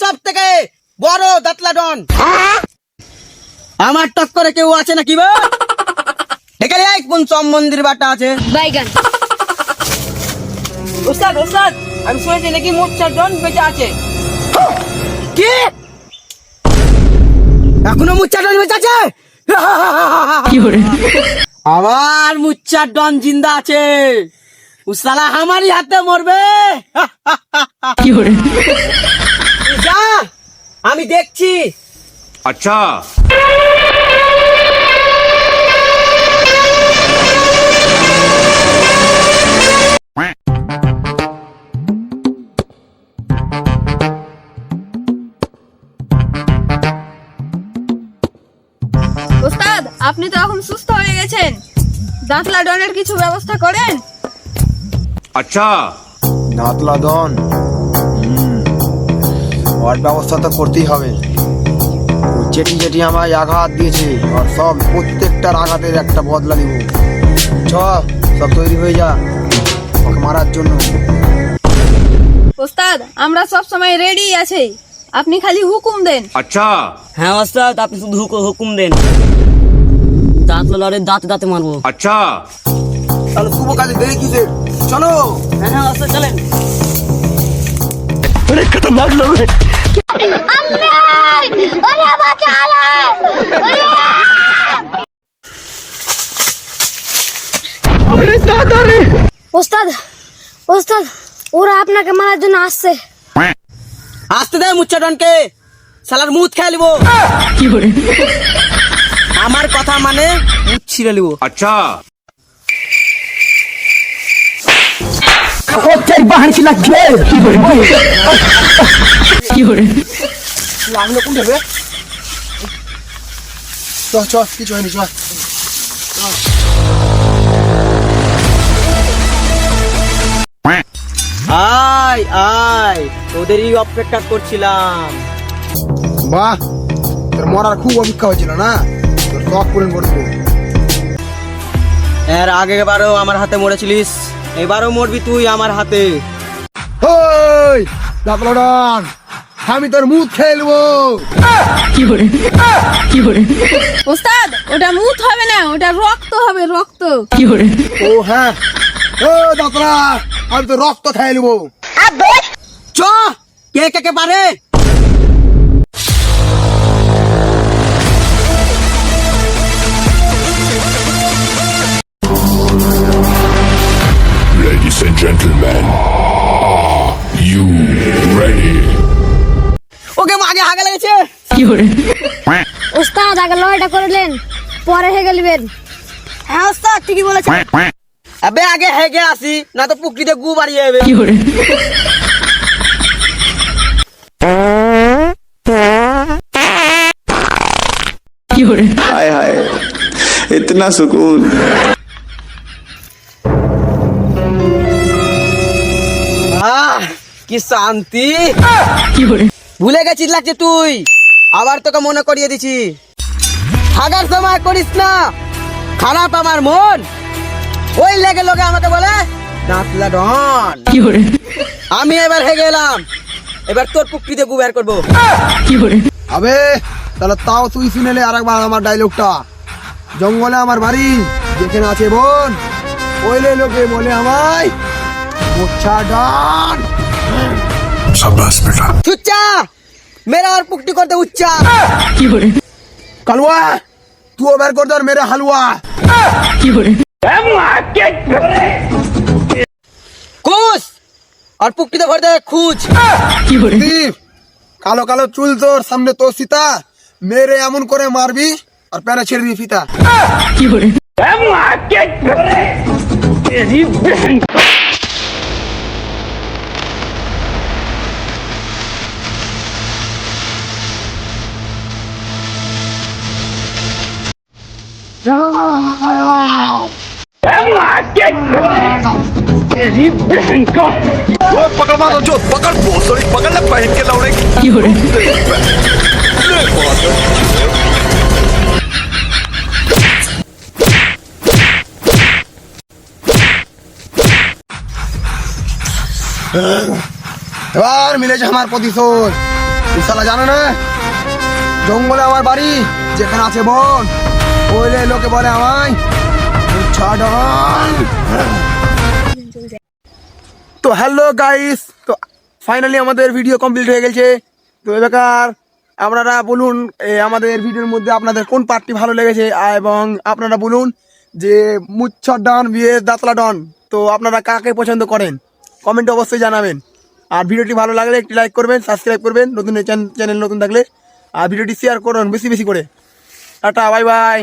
সব থেকে বড় দাতলা ডন। আমার টক্করে কেউ আছে নাকি বা? এখানে এক কোন চম মন্দির বাটা আছে। বাইগান। ওস্তাদ ওস্তাদ, আমি শুনেছি নাকি মোচ্ছা ডন বেঁচে আছে। কি এখনো মুচ্ছা ডন বেঁচে আছে? আমার মুচ্ছা ডন জিন্দা আছে। ও শালা আমারই হাতে মরবে। যা, আমি দেখছি। अच्छा ওস্তাদ, আপনি তো এখন সুস্থ হয়ে গেছেন, দাঁতলা ডনের কিছু ব্যবস্থা করেন। अच्छा দাঁতলা দন ওর ব্যবস্থা তো করতেই হবে। ও যেটি যেটি আমায় আঘাত দিয়েছে আর সব প্রত্যেকটার আঘাতের একটা বদলা নিব। সব তৈরি হয়ে যা ওকে মারার জন্য। ওস্তাদ, আমরা সব সময় রেডি আছি, আপনি খালি হুকুম দেন। अच्छा হ্যাঁ ওস্তাদ, আপনি শুধু হুকুম দেন। দাঁতলা লড়ে দাঁতে দাঁতে মারবো। अच्छा তাহলে শুভ কাজে দেরি কিসে? চলো। হ্যাঁ হ্যাঁ ওস্তাদ চলেন। ওস্তাদ ওস্তাদ, ওরা আপনাকে মারার জন্য আসছে। আসতে দে মুচ্ছা ডনকে, শালার মুখ খেয়ে নিবো। আমার কথা মানে মুখ ছিঁড়ে নিবো। अच्छा লাগলো কোন দেবে? চ কিছু হয়নি, চ। আয় আয়, তোদেরই অপেক্ষা করছিলাম। বাহ, তোর মরার খুব অপেক্ষা হয়েছিল না? তোর শখ পূরণ করবো। এর আগেবারও আমার হাতে মরেছিলিস, এবারও মরবি তুই আমার হাতে। ওই দাঁতলা ডন, আমি তোর মুখ খেয়ে নেবো। ওস্তাদ, ওটা মুত হবে না, ওটা রক্ত হবে, রক্ত। ও হ্যাঁ, ও দাঁতলা, আমি তো রক্ত খেয়ে নেবো। চ, কে কে কে পারে? Ladies and gentlemen, are you ready? ওকে মাগে হাগে লেগেছে। ওস্তাদ, আগে লড়াইটা করলেন, পরে হেগে নেবেন। হ্যাঁ ওস্তাদ ঠিকই বলেছে। আবে আগে হেগে আসি, না তো পুকুরিতে গু বাড়িয়ে যাবে। हाय हाय इतना सुकून। আহ, কি শান্তি। ভুলে গেছিস লাগছে তুই, আবার তোকে মনে করিয়ে দিছি। থাকার সময় করিস না খারাপ আমার মন। ওই লেগে লোকে আমাকে বলে দাঁতলা ডন। আমি এবার হেগে এলাম, এবার তোর পুকুরিতে গু বের করবো। আবে তাহলে তাও তুই শুনেলে আরেকবার আমার ডায়লগটা। জঙ্গলে আমার বাড়ি, যেখানে আছে বোন, ওইলে লোকে বলে আমায় মোচ্ছা ডন। शाबाश बेटा। চুচ্চা মেরা আর পুকটি করতে উচ্চা। কালুয়া, তুইও বের কর দর মেরে হালুয়া। খুশ আর পুকটিতে ভর দে খুঁজ। দীপ, কালো কালো চুল তোর সামনে তো সীতা, মেরে এমন করে মারবি আর প্যানে ছেড়ে দিবি ফিতা। पकड़ मारो जो पकड़ भोसड़ी पकड़ ले पहन के लौड़े। এবার মিলেছে আমার প্রতিশোধ। এই শালা জানে না জঙ্গলে আমার বাড়ি, যেখানে আছে বন ওইলে লোকে বলে আমায় মুচ্ছা ডন। তো হ্যালো গাইস, তো ফাইনালি আমাদের ভিডিও কমপ্লিট হয়ে গেছে। তো এবার আপনারা বলুন আমাদের ভিডিওর মধ্যে আপনাদের কোন পার্টটি ভালো লেগেছে, এবং আপনারা বলুন যে মুচ্ছা ডন ভিএস দাঁতলা ডন, তো আপনারা কাকে পছন্দ করেন কমেন্টে অবশ্যই জানাবেন। আর ভিডিওটি ভালো লাগলে একটি লাইক করবেন, সাবস্ক্রাইব করবেন নতুন চ্যানেল নতুন থাকলে, আর ভিডিওটি শেয়ার করুন বেশি বেশি করে। Tata, bye bye.